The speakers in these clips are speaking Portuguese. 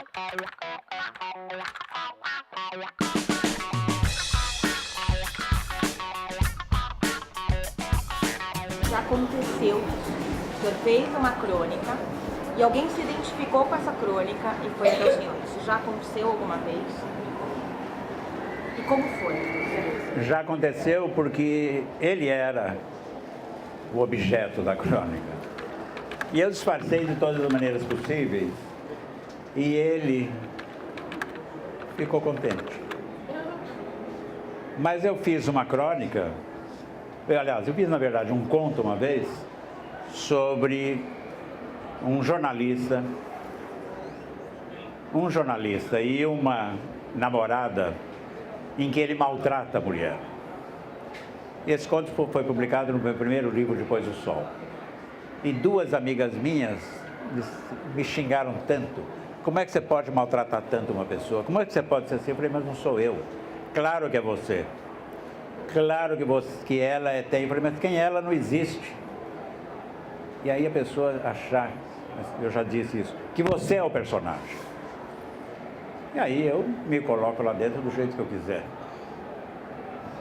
Já aconteceu, o senhor fez uma crônica e alguém se identificou com essa crônica e foi até o senhor. Isso já aconteceu alguma vez? E como foi? Já aconteceu porque ele era o objeto da crônica. E eu disfarcei de todas as maneiras possíveis e ele ficou contente. Mas eu fiz uma crônica, aliás, eu fiz na verdade um conto uma vez sobre um jornalista e uma namorada em que ele maltrata a mulher. Esse conto foi publicado no meu primeiro livro, Depois do Sol. E duas amigas minhas me xingaram tanto. Como é que você pode maltratar tanto uma pessoa? Como é que você pode ser assim? Eu falei, mas não sou eu. Claro que é você. Claro que ela tem. Eu falei, mas quem é ela não existe. E aí a pessoa achar, eu já disse isso, que você é o personagem. E aí eu me coloco lá dentro do jeito que eu quiser.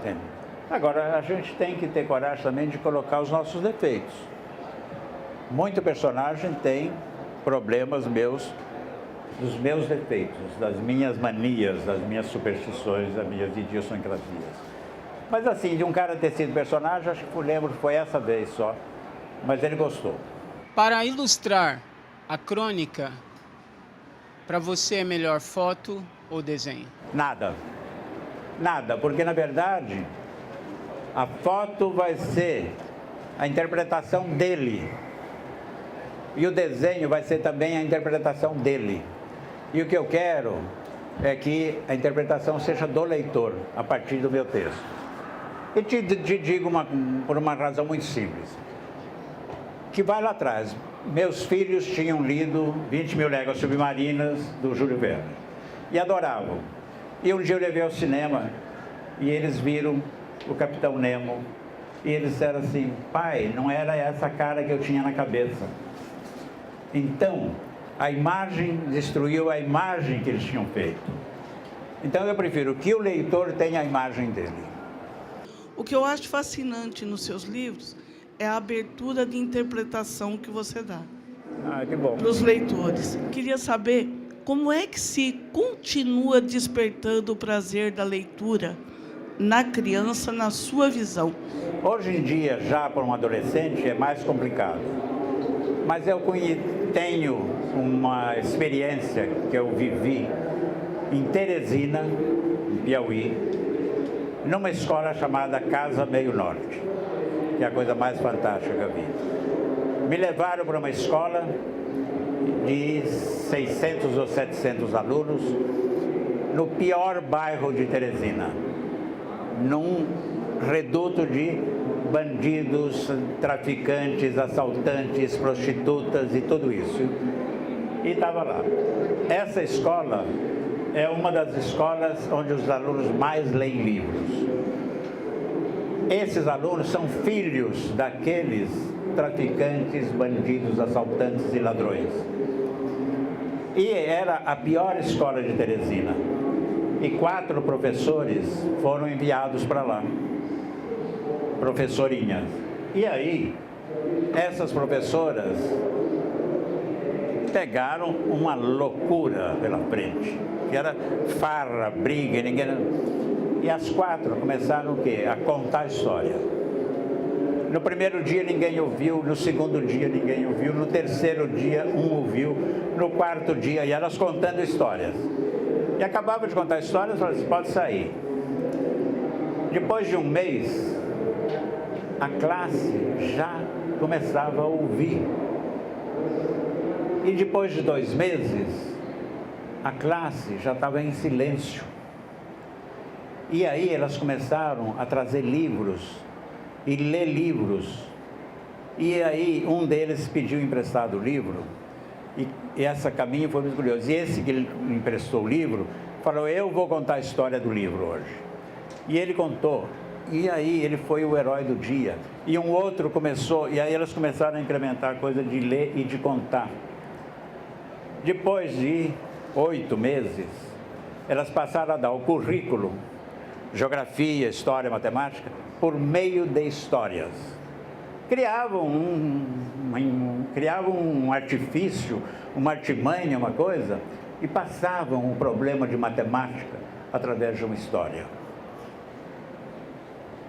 Entende? Agora, a gente tem que ter coragem também de colocar os nossos defeitos. Muito personagem tem problemas meus, dos meus defeitos, das minhas manias, das minhas superstições, das minhas idiosincrasias. Mas assim, de um cara ter sido personagem, acho que eu lembro que foi essa vez só, mas ele gostou. Para ilustrar a crônica, para você é melhor foto ou desenho? Nada. Nada, porque na verdade a foto vai ser a interpretação dele. E o desenho vai ser também a interpretação dele. E o que eu quero é que a interpretação seja do leitor, a partir do meu texto. E te digo por uma razão muito simples. Que vai lá atrás, meus filhos tinham lido 20 Mil Léguas Submarinas, do Júlio Verne, e adoravam. E um dia eu levei ao cinema, e eles viram o Capitão Nemo, e eles disseram assim, pai, não era essa cara que eu tinha na cabeça. Então, a imagem destruiu a imagem que eles tinham feito. Então eu prefiro que o leitor tenha a imagem dele. O que eu acho fascinante nos seus livros é a abertura de interpretação que você dá Que bom. para os leitores. Queria saber como é que se continua despertando o prazer da leitura na criança, na sua visão. Hoje em dia, já para um adolescente, é mais complicado. Mas eu tenho uma experiência que eu vivi em Teresina, em Piauí, numa escola chamada Casa Meio Norte, que é a coisa mais fantástica que eu vi. Me levaram para uma escola de 600 ou 700 alunos, no pior bairro de Teresina, num reduto de bandidos, traficantes, assaltantes, prostitutas e tudo isso. E estava lá. Essa escola é uma das escolas onde os alunos mais leem livros. Esses alunos são filhos daqueles traficantes, bandidos, assaltantes e ladrões. E era a pior escola de Teresina. E 4 professores foram enviados para lá. Professorinhas. E aí, essas professoras pegaram uma loucura pela frente, que era farra, briga, ninguém... E as 4 começaram o quê? A contar a história. No primeiro dia ninguém ouviu, no segundo dia ninguém ouviu, no terceiro dia um ouviu, no quarto dia, e elas contando histórias. E acabavam de contar histórias, falaram assim, pode sair. Depois de um mês, a classe já começava a ouvir. E depois de 2 meses, a classe já estava em silêncio. E aí elas começaram a trazer livros e ler livros. E aí um deles pediu emprestado o livro, e essa caminho foi muito curioso. E esse que ele emprestou o livro, falou, eu vou contar a história do livro hoje. E ele contou. E aí ele foi o herói do dia. E um outro começou, e aí elas começaram a incrementar a coisa de ler e de contar. Depois de 8 meses, elas passaram a dar o currículo, geografia, história, matemática, por meio de histórias. Criavam um artifício, uma artimanha, uma coisa, e passavam um problema de matemática através de uma história.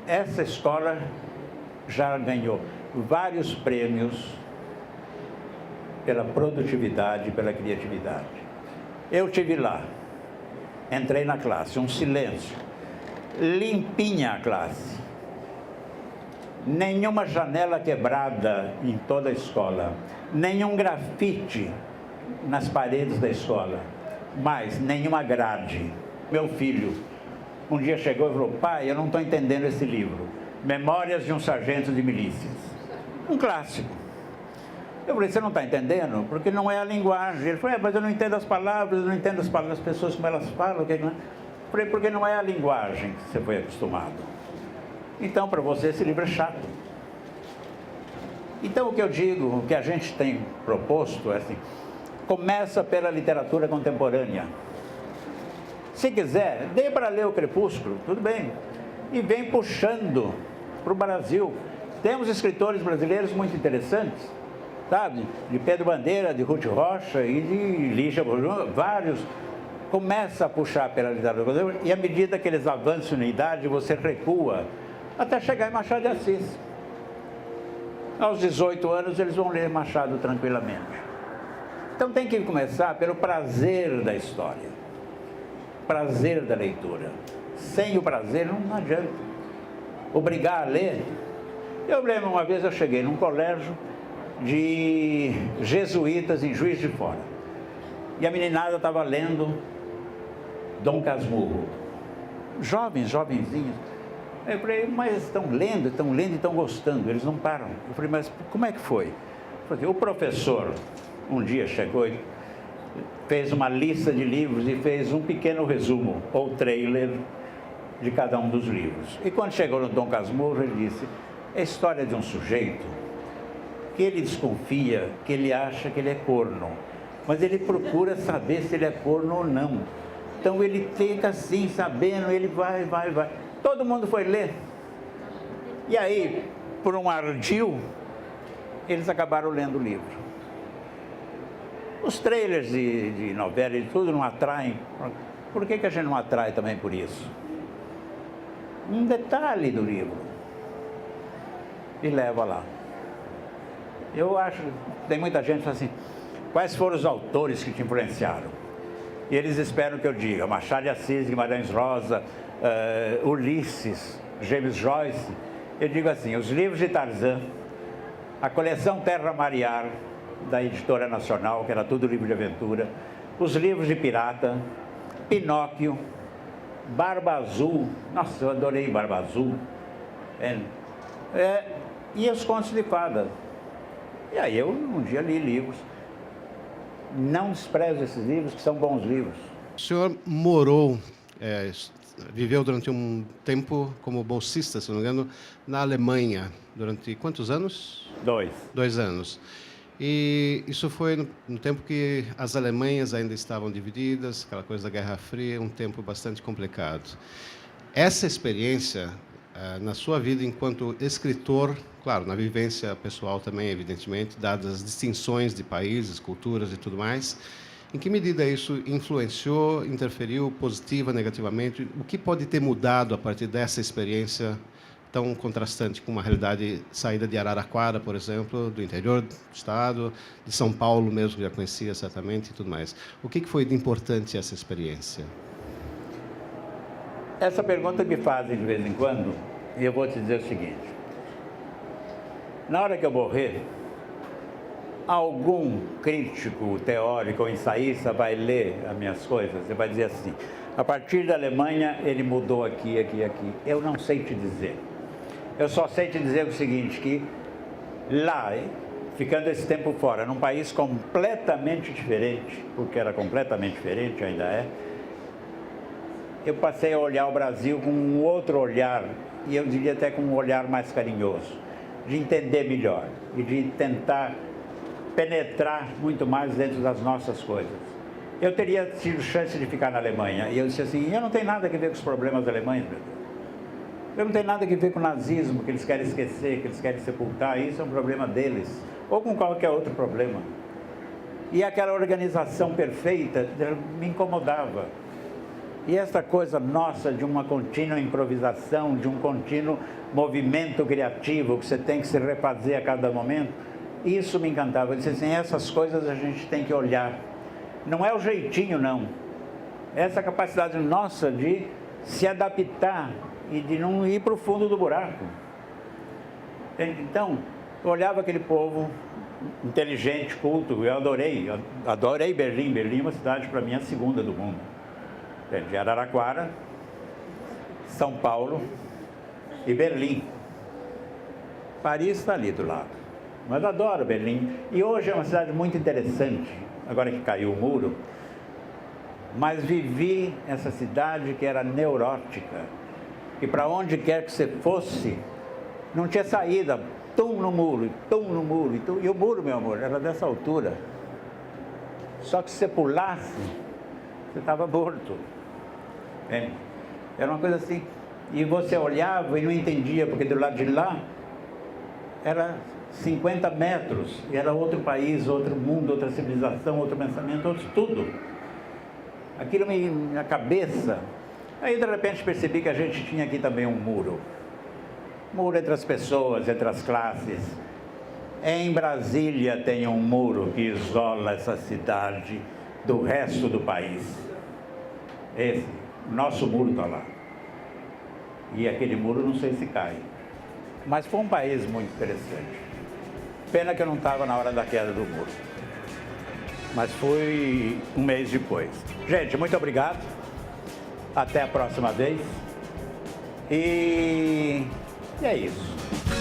Essa escola já ganhou vários prêmios pela produtividade, pela criatividade. Eu estive lá, entrei na classe, um silêncio, limpinha a classe, nenhuma janela quebrada em toda a escola, nenhum grafite nas paredes da escola, mas nenhuma grade. Meu filho um dia chegou e falou: pai, eu não estou entendendo esse livro, Memórias de um Sargento de Milícias, um clássico. Eu falei: você não está entendendo? Porque não é a linguagem. Ele falou: mas eu não entendo as palavras, eu não entendo as palavras das pessoas como elas falam. Eu falei: porque não é a linguagem que você foi acostumado. Então, para você, esse livro é chato. Então, o que eu digo, o que a gente tem proposto é assim: começa pela literatura contemporânea. Se quiser, dê para ler o Crepúsculo, tudo bem. E vem puxando para o Brasil. Temos escritores brasileiros muito interessantes, sabe? De Pedro Bandeira, de Ruth Rocha e de Lígia Bourgeois, vários. Começa a puxar pela literatura contemporânea e à medida que eles avançam na idade, você recua até chegar em Machado de Assis. Aos 18 anos, eles vão ler Machado tranquilamente. Então tem que começar pelo prazer da história, prazer da leitura. Sem o prazer não adianta. Obrigar a ler. Eu lembro uma vez, eu cheguei num colégio de jesuítas em Juiz de Fora e a meninada estava lendo Dom Casmurro. Jovenzinhos. Eu falei: mas estão lendo e estão gostando, eles não param. Eu falei: mas como é que foi? Eu falei: o professor um dia chegou e fez uma lista de livros e fez um pequeno resumo, ou trailer, de cada um dos livros. E quando chegou no Dom Casmurro, ele disse: é a história de um sujeito que ele desconfia, que ele acha que ele é corno, mas ele procura saber se ele é corno ou não. Então ele fica assim, sabendo, ele vai. Todo mundo foi ler. E aí, por um ardil, eles acabaram lendo o livro. Os trailers de novela e tudo não atraem. Por que a gente não atrai também por isso? Um detalhe do livro. E leva lá. Eu acho, tem muita gente que fala assim: quais foram os autores que te influenciaram? E eles esperam que eu diga Machado de Assis, Guimarães Rosa, Ulisses, James Joyce. Eu digo assim: os livros de Tarzan, a coleção Terra Mariar, da Editora Nacional, que era tudo livro de aventura, os livros de pirata, Pinóquio, Barba Azul, nossa, eu adorei Barba Azul, e os contos de fada. E aí eu um dia li livros. Não desprezo esses livros, que são bons livros. O senhor morou, viveu durante um tempo como bolsista, se não me engano, na Alemanha, durante quantos anos? 2. 2 anos. E isso foi no tempo que as Alemanhas ainda estavam divididas, aquela coisa da Guerra Fria, um tempo bastante complicado. Essa experiência, na sua vida enquanto escritor, claro, na vivência pessoal também, evidentemente, dadas as distinções de países, culturas e tudo mais, em que medida isso influenciou, interferiu positiva, negativamente? O que pode ter mudado a partir dessa experiência tão contrastante com uma realidade saída de Araraquara, por exemplo, do interior do estado, de São Paulo mesmo, que já conhecia certamente e tudo mais. O que foi de importante essa experiência? Essa pergunta me fazem de vez em quando, e eu vou te dizer o seguinte: na hora que eu morrer, algum crítico, teórico ou ensaísta vai ler as minhas coisas e vai dizer assim: a partir da Alemanha ele mudou aqui. Eu não sei te dizer. Eu só sei te dizer o seguinte, que lá, ficando esse tempo fora, num país completamente diferente, porque era completamente diferente, ainda é, eu passei a olhar o Brasil com um outro olhar, e eu diria até com um olhar mais carinhoso, de entender melhor e de tentar penetrar muito mais dentro das nossas coisas. eu teria tido chance de ficar na Alemanha. E eu disse assim, eu não tenho nada a ver com os problemas alemães, meu Deus. Eu não tenho nada a ver com o nazismo, que eles querem esquecer, que eles querem sepultar. Isso é um problema deles. Ou com qualquer outro problema. E aquela organização perfeita me incomodava. E essa coisa nossa de uma contínua improvisação, de um contínuo movimento criativo, que você tem que se refazer a cada momento, isso me encantava. Eu disse assim, essas coisas a gente tem que olhar. Não é o jeitinho, não. Essa capacidade nossa de se adaptar e de não ir para o fundo do buraco. Então, eu olhava aquele povo inteligente, culto, eu adorei Berlim. Berlim é uma cidade, para mim, a segunda do mundo. De Araraquara, São Paulo e Berlim. Paris está ali do lado. Mas adoro Berlim. E hoje é uma cidade muito interessante, agora que caiu o muro. Mas vivi essa cidade que era neurótica, que para onde quer que você fosse, não tinha saída, tum no muro, e o muro, meu amor, era dessa altura. Só que se você pulasse, você estava morto. Era uma coisa assim, e você olhava e não entendia, porque do lado de lá, era 50 metros, e era outro país, outro mundo, outra civilização, outro pensamento, outro tudo. Aquilo na cabeça. Aí de repente percebi que a gente tinha aqui também um muro. Muro entre as pessoas, entre as classes. Em Brasília tem um muro que isola essa cidade do resto do país. Esse, nosso muro está lá. E aquele muro não sei se cai. Mas foi um país muito interessante. Pena que eu não estava na hora da queda do muro. Mas foi um mês depois. Gente, muito obrigado. Até a próxima vez. E é isso.